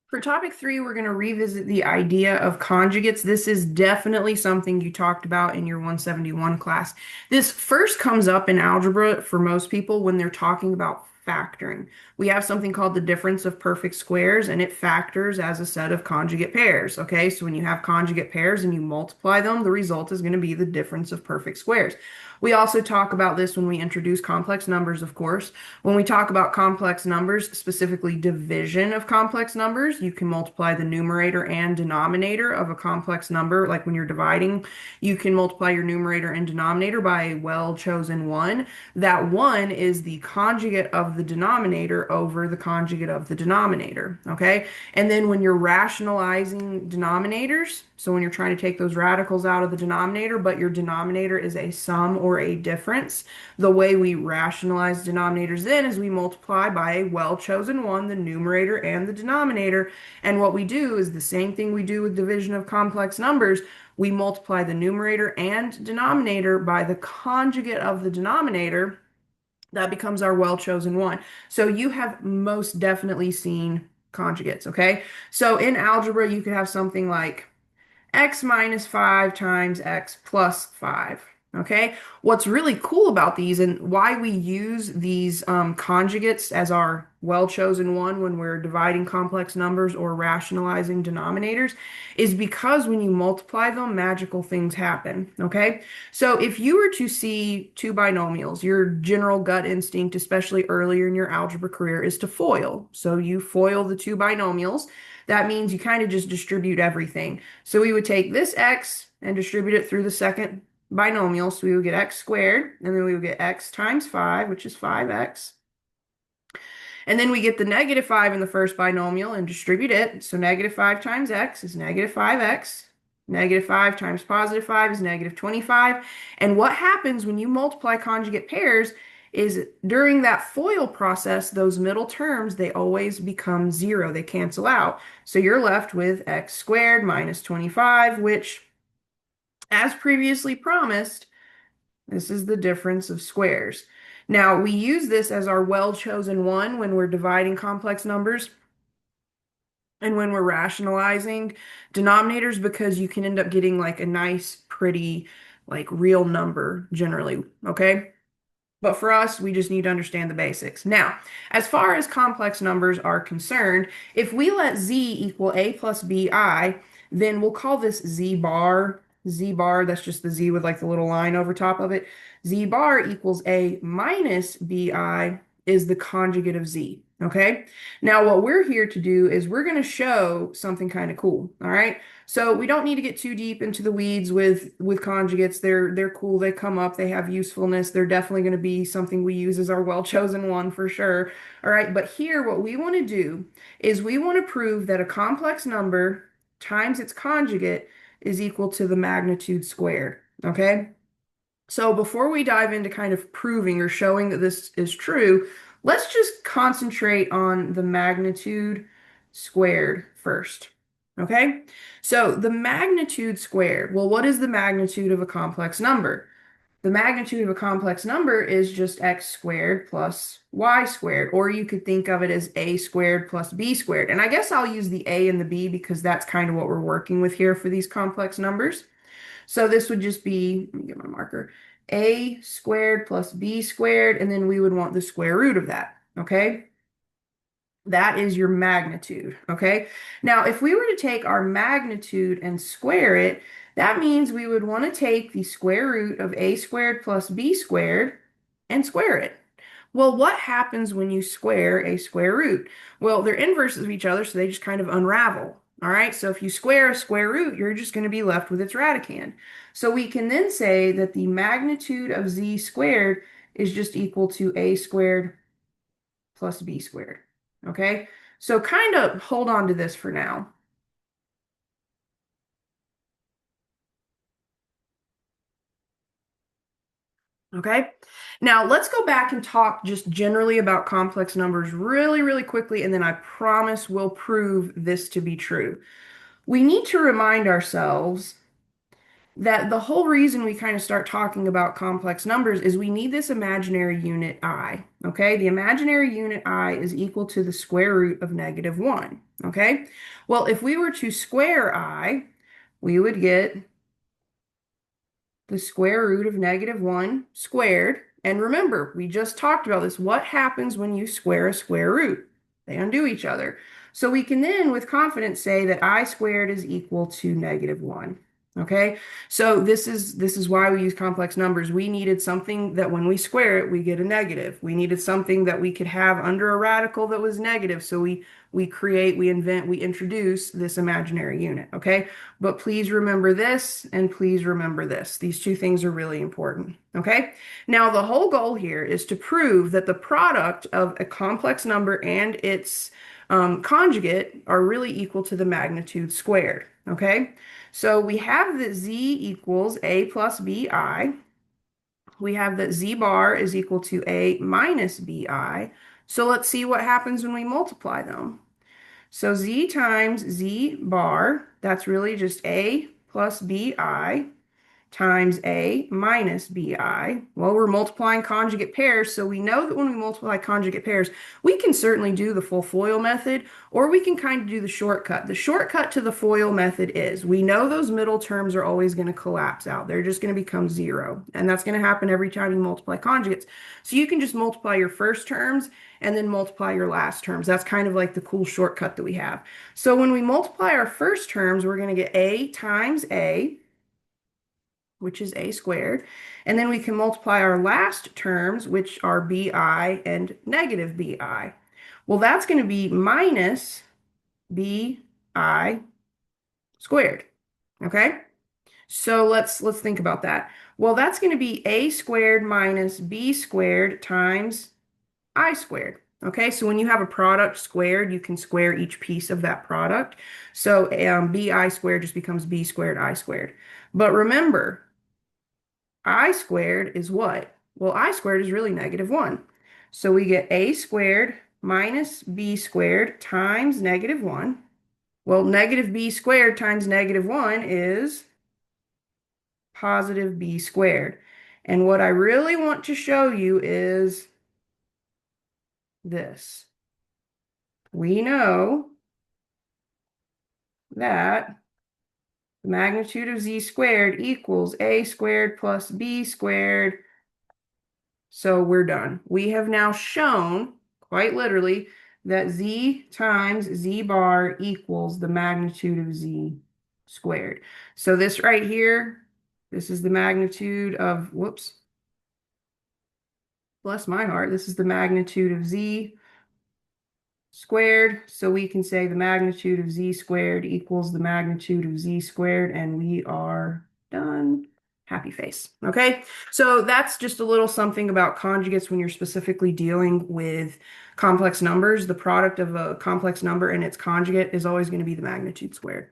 For topic three, we're going to revisit the idea of conjugates. This is definitely something you talked about in your 171 class. This first comes up in algebra for most people when they're talking about factoring. We have something called the difference of perfect squares, and it factors as a set of conjugate pairs. Okay, so when you have conjugate pairs and you multiply them, the result is going to be the difference of perfect squares. We also talk about this when we introduce complex numbers, of course. When we talk about complex numbers, specifically division of complex numbers, you can multiply the numerator and denominator of a complex number. Like when you're dividing, you can multiply your numerator and denominator by a well-chosen one. That one is the conjugate of the denominator over the conjugate of the denominator, okay? And then when you're rationalizing denominators, so when you're trying to take those radicals out of the denominator, but your denominator is a sum or a difference, the way we rationalize denominators then is we multiply by a well-chosen one, the numerator and the denominator. And what we do is the same thing we do with division of complex numbers. We multiply the numerator and denominator by the conjugate of the denominator. That becomes our well-chosen one. So you have most definitely seen conjugates, okay? So in algebra, you could have something like x minus 5 times x plus 5. Okay, what's really cool about these and why we use these conjugates as our well-chosen one when we're dividing complex numbers or rationalizing denominators is because when you multiply them, magical things happen. Okay, so if you were to see two binomials, your general gut instinct, especially earlier in your algebra career, is to FOIL. So you FOIL the two binomials. That means you kind of just distribute everything. So we would take this x and distribute it through the second binomial. So we would get x squared, and then we would get x times 5, which is 5x. And then we get the negative 5 in the first binomial and distribute it. So negative 5 times x is negative 5x. Negative 5 times positive 5 is negative 25. And what happens when you multiply conjugate pairs is during that FOIL process, those middle terms, they always become 0. They cancel out. So you're left with x squared minus 25, which, as previously promised, this is the difference of squares. Now, we use this as our well-chosen one when we're dividing complex numbers and when we're rationalizing denominators because you can end up getting like a nice, pretty, like real number generally, okay? But for us, we just need to understand the basics. Now, as far as complex numbers are concerned, if we let z equal a plus bi, then we'll call this z bar. Z bar, that's just the z with like the little line over top of it. Z bar equals a minus bi is the conjugate of z. Okay. Now, what we're here to do is we're going to show something kind of cool. All right. So we don't need to get too deep into the weeds with conjugates. They're cool. They come up. They have usefulness. They're definitely going to be something we use as our well-chosen one for sure. All right. But here, what we want to do is we want to prove that a complex number times its conjugate is equal to the magnitude squared. Okay. So before we dive into kind of proving or showing that this is true, let's just concentrate on the magnitude squared first. Okay? So the magnitude squared, well, what is the magnitude of a complex number? The magnitude of a complex number is just x squared plus y squared, or you could think of it as a squared plus b squared. And I guess I'll use the a and the b because that's kind of what we're working with here for these complex numbers. So this would just be, let me get my marker, a squared plus b squared, and then we would want the square root of that, okay? That is your magnitude, okay? Now, if we were to take our magnitude and square it, that means we would want to take the square root of a squared plus b squared and square it. Well, what happens when you square a square root? Well, they're inverses of each other, so they just kind of unravel. All right, so if you square a square root, you're just going to be left with its radicand. So we can then say that the magnitude of z squared is just equal to a squared plus b squared. Okay, so kind of hold on to this for now. Okay, now let's go back and talk just generally about complex numbers really, really quickly, and then I promise we'll prove this to be true. We need to remind ourselves that the whole reason we kind of start talking about complex numbers is we need this imaginary unit I. Okay, the imaginary unit I is equal to the square root of -1. Okay, well, if we were to square I, we would get the square root of -1 squared. And remember, we just talked about this. What happens when you square a square root? They undo each other. So we can then, with confidence, say that I squared is equal to -1. Okay, so this is why we use complex numbers. We needed something that when we square it, we get a negative. We needed something that we could have under a radical that was negative. So we create, we invent, we introduce this imaginary unit. Okay, but please remember this and please remember this. These two things are really important. Okay. Now, the whole goal here is to prove that the product of a complex number and its conjugate are really equal to the magnitude squared. Okay. So we have that z equals a plus bi. We have that z bar is equal to a minus bi. So let's see what happens when we multiply them. So z times z bar, that's really just a plus bi times a minus bi. Well, we're multiplying conjugate pairs, so we know that when we multiply conjugate pairs, we can certainly do the full FOIL method, or we can kind of do the shortcut. The shortcut to the FOIL method is we know those middle terms are always going to collapse out. They're just going to become 0, and that's going to happen every time you multiply conjugates. So you can just multiply your first terms and then multiply your last terms. That's kind of like the cool shortcut that we have. So when we multiply our first terms, we're going to get a times a, which is a squared. And then we can multiply our last terms, which are bi and negative bi. Well, that's going to be minus bi squared. Okay? So let's think about that. Well, that's going to be a squared minus b squared times I squared. Okay, so when you have a product squared, you can square each piece of that product. So bi squared just becomes b squared I squared. But remember, I squared is what? Well, I squared is really -1. So we get a squared minus b squared times -1. Well, negative b squared times -1 is positive b squared. And what I really want to show you is this. We know that the magnitude of z squared equals a squared plus b squared. So we're done. We have now shown, quite literally, that z times z bar equals the magnitude of z squared. So this right here, this is the magnitude of, whoops, bless my heart, this is the magnitude of z squared. So we can say the magnitude of z squared equals the magnitude of z squared, and we are done. Happy face. Okay, so that's just a little something about conjugates when you're specifically dealing with complex numbers. The product of a complex number and its conjugate is always going to be the magnitude squared.